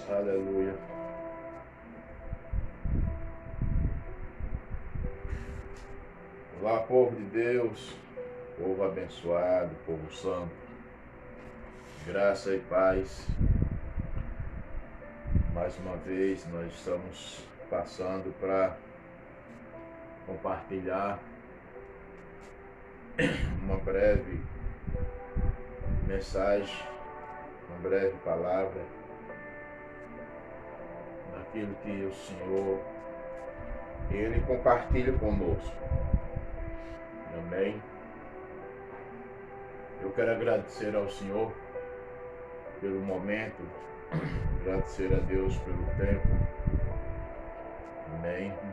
Aleluia. Olá, povo de Deus, povo abençoado, povo santo. Graça e paz. Mais uma vez nós estamos passando para compartilhar uma breve mensagem, uma breve palavra daquilo que o Senhor Ele compartilha conosco. Amém. Eu quero agradecer ao Senhor pelo momento, agradecer a Deus pelo tempo. Amém. Um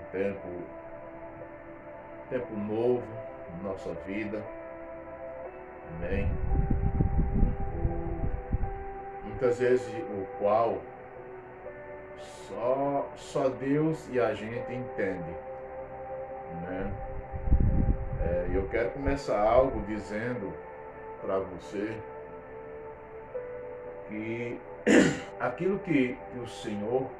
tempo novo na nossa vida. Amém. Muitas vezes o qual só Deus e a gente entende, né? Eu quero começar algo dizendo para você que aquilo que o Senhor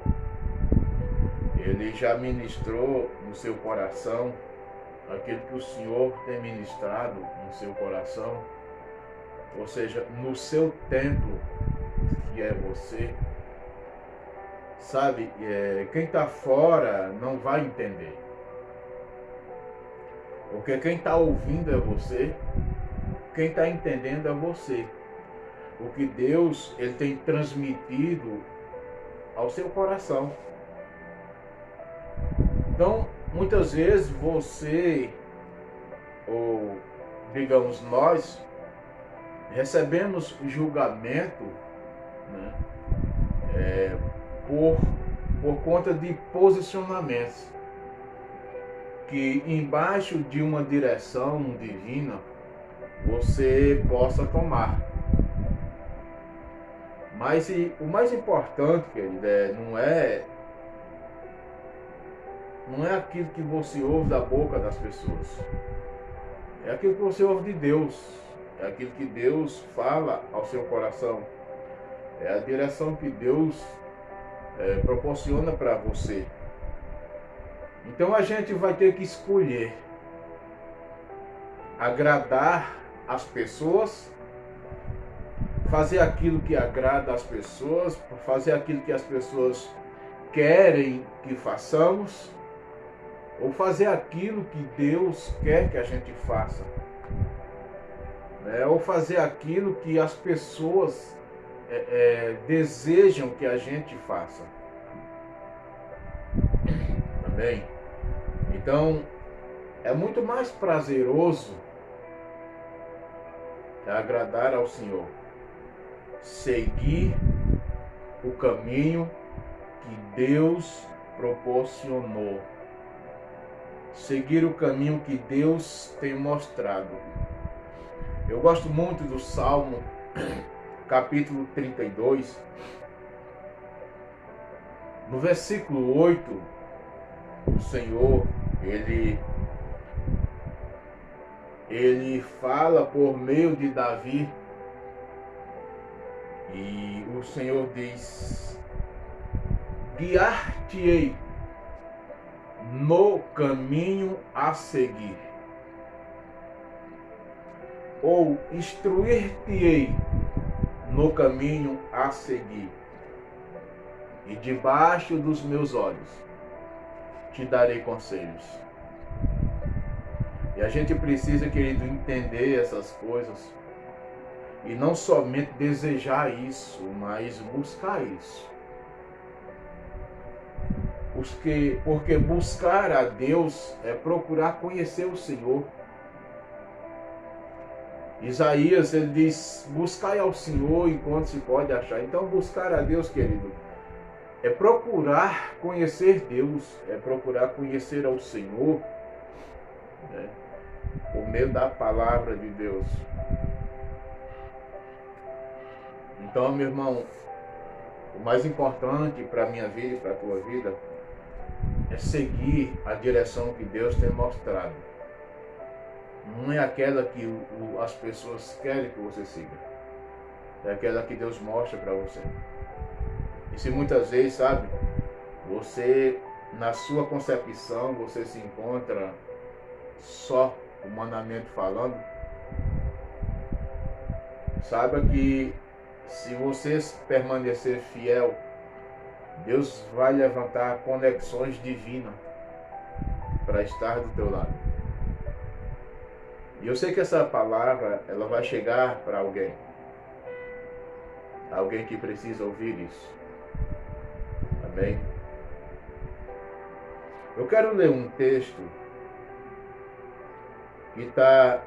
Ele já ministrou no seu coração, aquilo que o Senhor tem ministrado no seu coração, ou seja, no seu templo, que é você, sabe, quem está fora não vai entender. Porque quem está ouvindo é você, quem está entendendo é você. O que Deus Ele tem transmitido ao seu coração. Então, muitas vezes você, ou digamos nós, recebemos julgamento, né, por conta de posicionamentos que embaixo de uma direção divina você possa tomar. Mas o mais importante, querido, não é aquilo que você ouve da boca das pessoas. É aquilo que você ouve de Deus. É aquilo que Deus fala ao seu coração. É a direção que Deus proporciona para você. Então a gente vai ter que escolher agradar as pessoas, fazer aquilo que agrada as pessoas, fazer aquilo que as pessoas querem que façamos, ou fazer aquilo que Deus quer que a gente faça, ou fazer aquilo que as pessoas desejam que a gente faça. Amém? Então, é muito mais prazeroso agradar ao Senhor, seguir o caminho que Deus proporcionou, seguir o caminho que Deus tem mostrado. Eu gosto muito do Salmo, capítulo 32, no versículo 8, o Senhor, ele fala por meio de Davi, e o Senhor diz: guiar-te-ei no caminho a seguir, ou instruir-te-ei no caminho a seguir, e debaixo dos meus olhos te darei conselhos. E a gente precisa, querido, entender essas coisas e não somente desejar isso, mas buscar isso. Porque buscar a Deus é procurar conhecer o Senhor. Isaías, ele diz: buscai ao Senhor enquanto se pode achar. Então, buscar a Deus, querido, é procurar conhecer Deus, é procurar conhecer ao Senhor, né, por meio da palavra de Deus. Então, meu irmão, o mais importante para a minha vida e para a tua vida é seguir a direção que Deus tem mostrado. Não é aquela que as pessoas querem que você siga, é aquela que Deus mostra para você. E se muitas vezes, sabe, você, na sua concepção, você se encontra só, humanamente falando, saiba que se você permanecer fiel, Deus vai levantar conexões divinas para estar do teu lado. E eu sei que essa palavra, ela vai chegar para alguém. Alguém que precisa ouvir isso. Amém? Eu quero ler um texto que está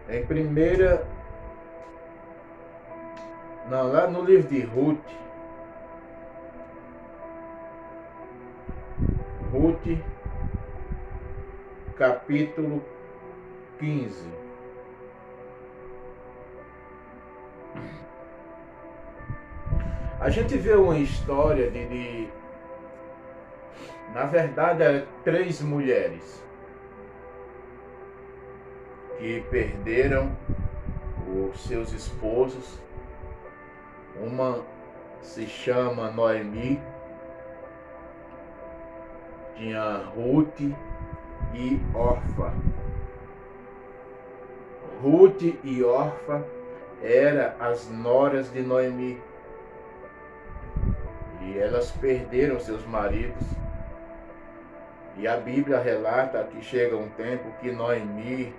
em lá no livro de Ruth. Ruth, capítulo 15. A gente vê uma história na verdade, 3 mulheres que perderam os seus esposos. Uma se chama Noemi, tinha Ruth e Orfa. Ruth e Orfa eram as noras de Noemi. E elas perderam seus maridos. E a Bíblia relata que chega um tempo que Noemi,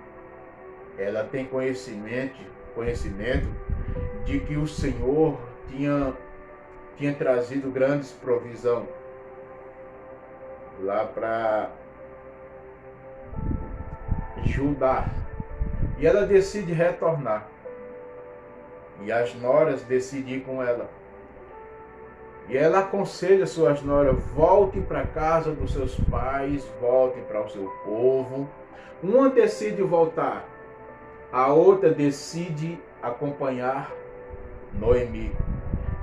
ela tem conhecimento de que o Senhor tinha trazido grandes provisão lá para Judá. E ela decide retornar. E as noras decidem ir com ela. E ela aconselha suas noras: volte para a casa dos seus pais, volte para o seu povo. Uma decide voltar, a outra decide acompanhar Noemi.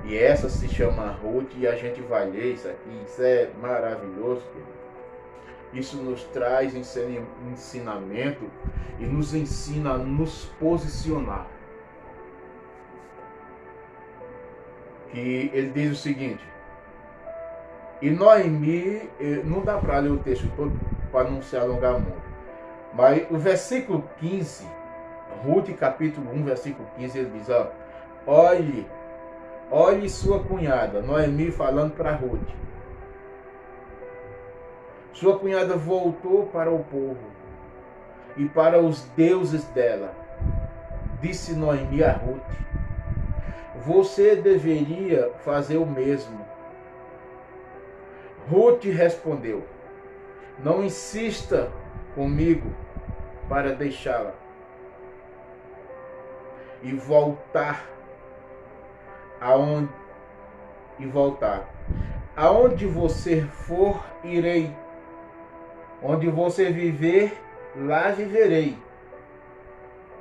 E essa se chama Ruth, e a gente vai ler isso aqui. Isso é maravilhoso, querido. Isso nos traz ensinamento e nos ensina a nos posicionar. Que ele diz o seguinte: e Noemi, não dá para ler o texto todo para não se alongar muito, mas o versículo 15, Ruth capítulo 1, versículo 15, ele diz: olhe sua cunhada, Noemi falando para Ruth. Sua cunhada voltou para o povo e para os deuses dela. Disse Noemi a Ruth: você deveria fazer o mesmo. Ruth respondeu: não insista comigo para deixá-la e voltar aonde você for, irei. Onde você viver, lá viverei.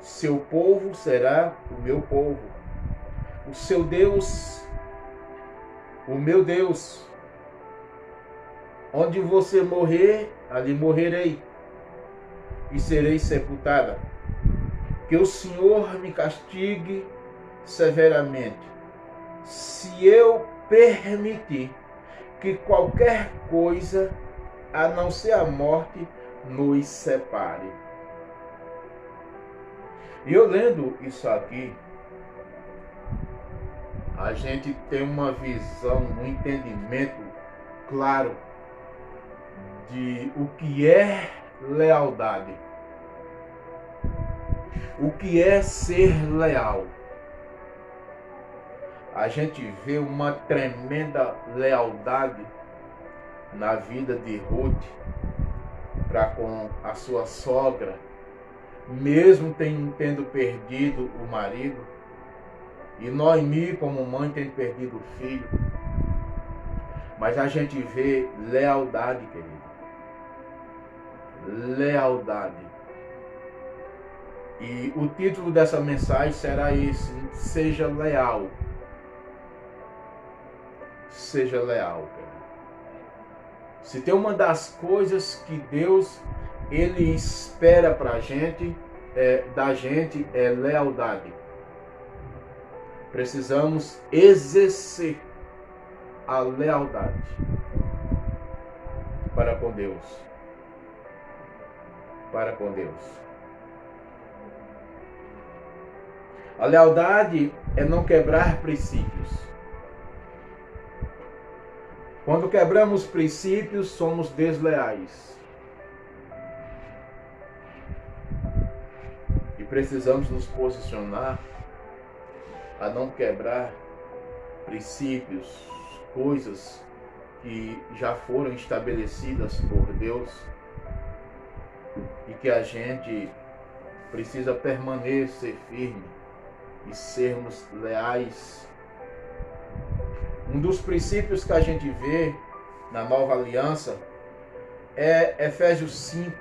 Seu povo será o meu povo. O seu Deus, o meu Deus. Onde você morrer, ali morrerei e serei sepultada. Que o Senhor me castigue severamente, se eu permitir que qualquer coisa, a não ser a morte, nos separe. E eu lendo isso aqui, a gente tem uma visão, um entendimento claro de o que é lealdade. O que é ser leal? A gente vê uma tremenda lealdade na vida de Ruth para com a sua sogra, mesmo tendo perdido o marido, e Noemi, como mãe, tendo perdido o filho. Mas a gente vê lealdade, querido. Lealdade. E o título dessa mensagem será esse: seja leal. Seja leal, querido. Se tem uma das coisas que Deus ele espera da gente é lealdade. Precisamos exercer a lealdade para com Deus. Para com Deus. A lealdade é não quebrar princípios. Quando quebramos princípios, somos desleais. E precisamos nos posicionar a não quebrar princípios, coisas que já foram estabelecidas por Deus e que a gente precisa permanecer firme e sermos leais. Um dos princípios que a gente vê na nova aliança é Efésios 5.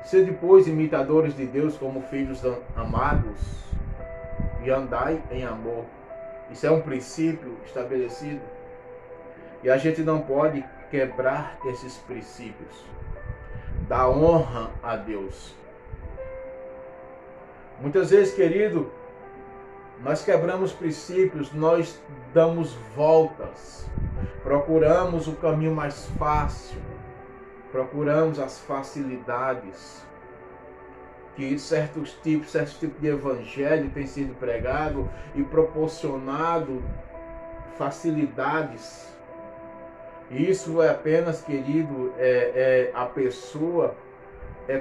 Sede, pois, imitadores de Deus como filhos amados e andai em amor. Isso é um princípio estabelecido. E a gente não pode quebrar esses princípios da honra a Deus. Muitas vezes, querido, nós quebramos princípios, nós damos voltas, procuramos o caminho mais fácil, procuramos as facilidades que certos tipos de evangelho tem sido pregado e proporcionado facilidades. Isso é apenas, querido, a pessoa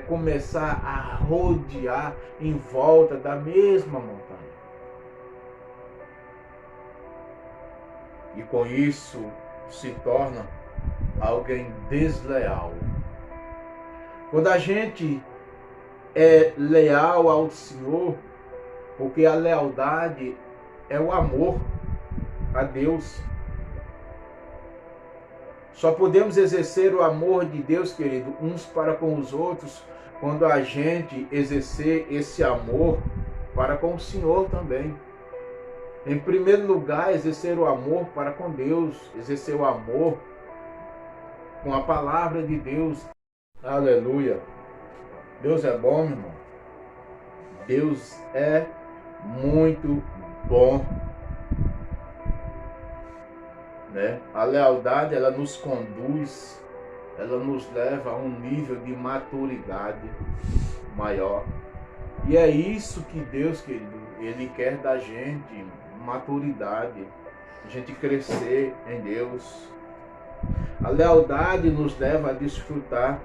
começar a rodear em volta da mesma montanha. E com isso se torna alguém desleal. Quando a gente é leal ao Senhor, porque a lealdade é o amor a Deus. Só podemos exercer o amor de Deus, querido, uns para com os outros, quando a gente exercer esse amor para com o Senhor também. Em primeiro lugar, exercer o amor para com Deus, exercer o amor com a palavra de Deus. Aleluia. Deus é bom, meu irmão. Deus é muito bom. Né? A lealdade, ela nos conduz, ela nos leva a um nível de maturidade maior. E é isso que Deus, querido, Ele quer da gente, maturidade, a gente crescer em Deus. A lealdade nos leva a desfrutar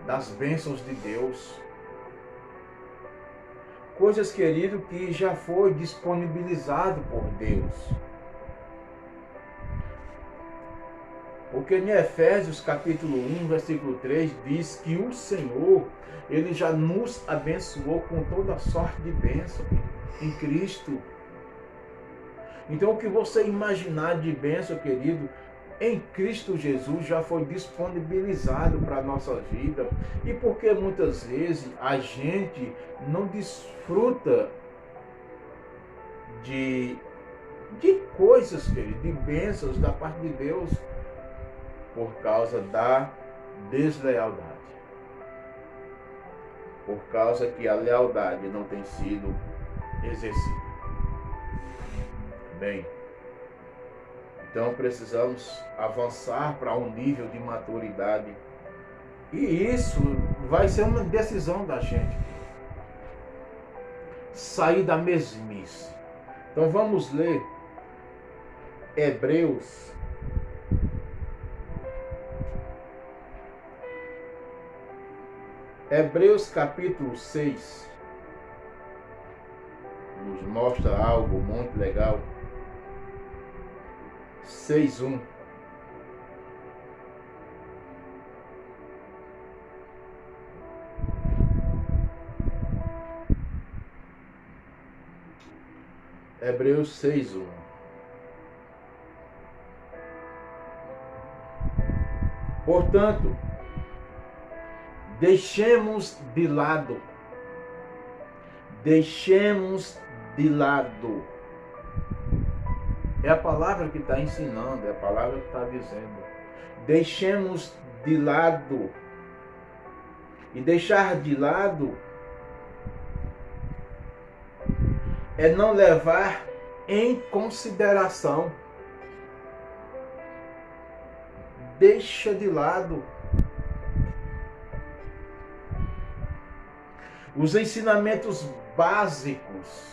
das bênçãos de Deus. Coisas, querido, que já foi disponibilizado por Deus. Porque em Efésios capítulo 1, versículo 3, diz que o Senhor, Ele já nos abençoou com toda sorte de bênção em Cristo. Então o que você imaginar de bênção, querido, em Cristo Jesus já foi disponibilizado para a nossa vida. E porque muitas vezes a gente não desfruta de coisas, querido, de bênçãos da parte de Deus, por causa da deslealdade. Por causa que a lealdade não tem sido exercida. Bem, então precisamos avançar para um nível de maturidade. E isso vai ser uma decisão da gente. Sair da mesmice. Então vamos ler Hebreus capítulo 6 nos mostra algo muito legal. 6:1. Hebreus 6:1. Portanto, deixemos de lado. É a palavra que está ensinando, é a palavra que está dizendo. Deixemos de lado. E deixar de lado é não levar em consideração. Deixa de lado os ensinamentos básicos.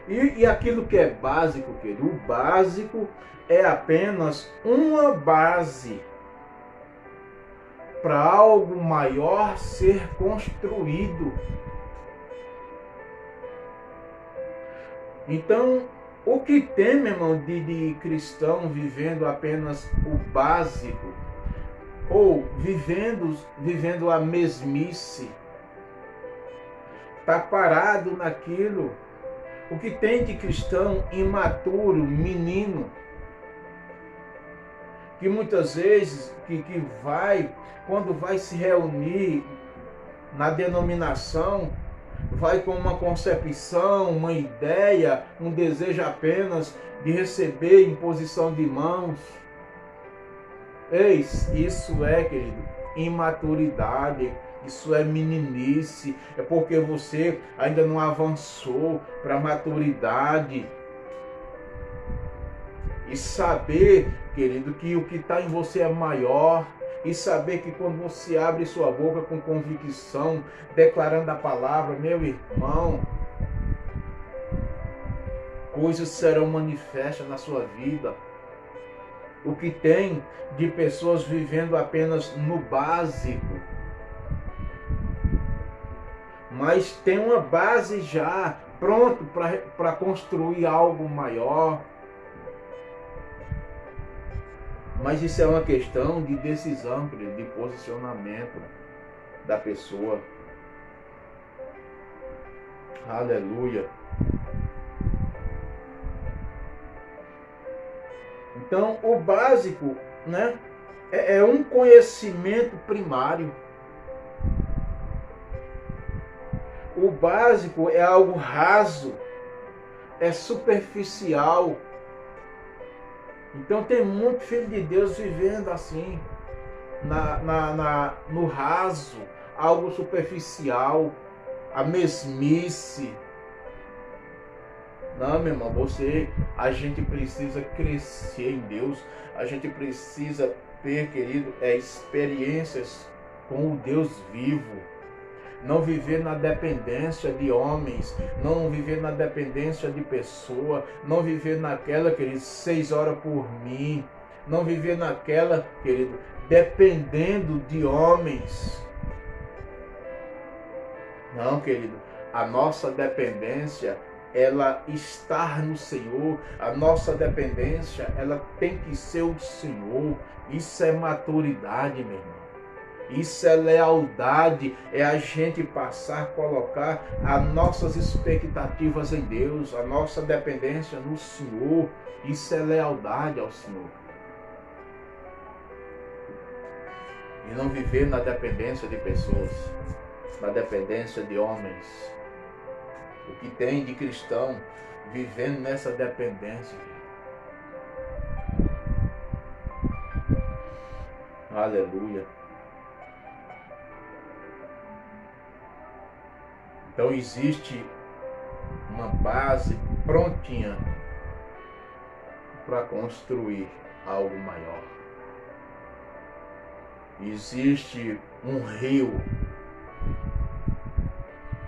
E aquilo que é básico, querido, o básico é apenas uma base para algo maior ser construído. Então, o que tem, meu irmão, de cristão vivendo apenas o básico, ou vivendo a mesmice, está parado naquilo. O que tem de cristão imaturo, menino, que muitas vezes quando vai se reunir na denominação, vai com uma concepção, uma ideia, um desejo apenas de receber imposição de mãos. Eis, isso é, querido, imaturidade. Isso é meninice, é porque você ainda não avançou para a maturidade. E saber, querido, que o que está em você é maior. E saber que quando você abre sua boca com convicção, declarando a palavra, meu irmão, coisas serão manifestas na sua vida. O que tem de pessoas vivendo apenas no básico, mas tem uma base já pronto para construir algo maior. Mas isso é uma questão de decisão, de posicionamento da pessoa. Aleluia. Então, o básico, né, é um conhecimento primário. O básico é algo raso, é superficial. Então tem muito filho de Deus vivendo assim, no raso, algo superficial, a mesmice. Não, meu irmão, a gente precisa crescer em Deus, a gente precisa ter, querido, experiências com o Deus vivo. Não viver na dependência de homens, não viver na dependência de pessoa, não viver naquela, querido, 6 horas por mim, não viver naquela, querido, dependendo de homens. Não, querido, a nossa dependência, ela está no Senhor, a nossa dependência, ela tem que ser o Senhor. Isso é maturidade, meu irmão. Isso é lealdade, é a gente passar a colocar as nossas expectativas em Deus, a nossa dependência no Senhor. Isso é lealdade ao Senhor. E não viver na dependência de pessoas, na dependência de homens. O que tem de cristão vivendo nessa dependência. Aleluia. Então existe uma base prontinha para construir algo maior. Existe um rio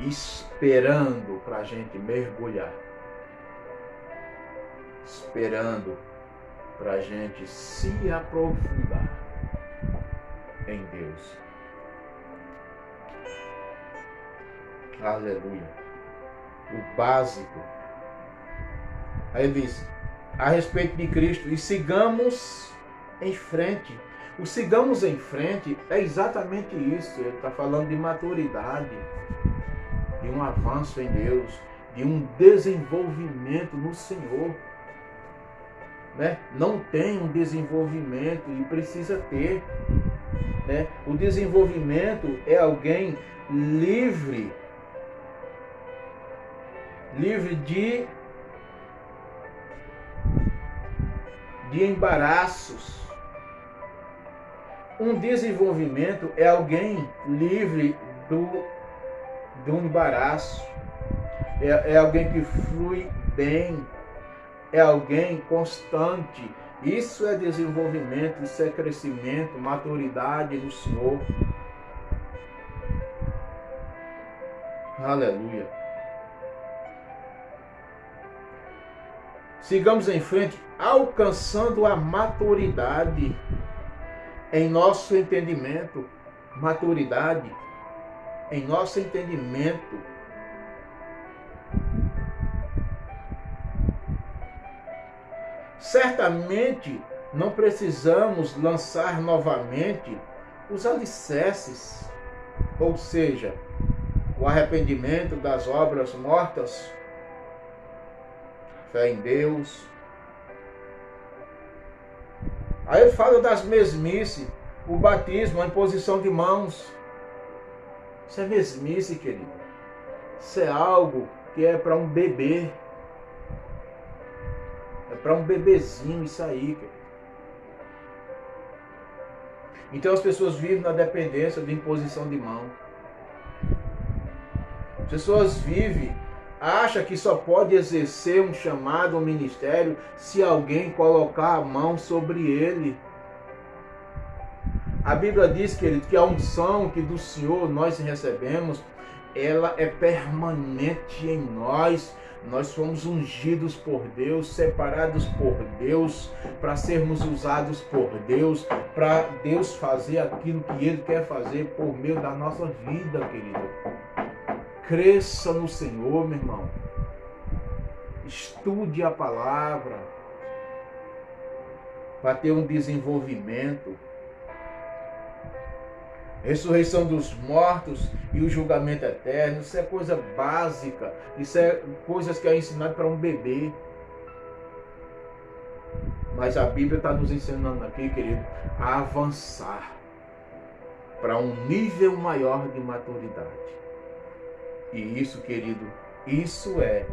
esperando para a gente mergulhar, esperando para a gente se aprofundar em Deus. Aleluia. O básico. Aí ele diz, a respeito de Cristo, e sigamos em frente. O sigamos em frente é exatamente isso. Ele está falando de maturidade, de um avanço em Deus, de um desenvolvimento no Senhor. Né? Não tem um desenvolvimento e precisa ter. Né? O desenvolvimento é alguém livre de embaraços. Um desenvolvimento é alguém livre de um embaraço. É alguém que flui bem. É alguém constante. Isso é desenvolvimento, isso é crescimento, maturidade no Senhor. Aleluia. Sigamos em frente, alcançando a maturidade em nosso entendimento. Maturidade em nosso entendimento. Certamente não precisamos lançar novamente os alicerces, ou seja, o arrependimento das obras mortas, fé em Deus. Aí ele fala das mesmices, o batismo, a imposição de mãos. Isso é mesmice, querido. Isso é algo que é para um bebê. É para um bebezinho isso aí, querido. Então as pessoas vivem na dependência de imposição de mão. As pessoas vivem, acham que só pode exercer um chamado, um ministério, se alguém colocar a mão sobre ele. A Bíblia diz, querido, que a unção que do Senhor nós recebemos, ela é permanente em nós. Nós somos ungidos por Deus, separados por Deus, para sermos usados por Deus, para Deus fazer aquilo que Ele quer fazer por meio da nossa vida, querido. Cresça no Senhor, meu irmão. Estude a palavra para ter um desenvolvimento. Ressurreição dos mortos e o julgamento eterno, isso é coisa básica, isso é coisas que é ensinado para um bebê. Mas a Bíblia está nos ensinando aqui, querido, a avançar para um nível maior de maturidade. E isso, querido, isso é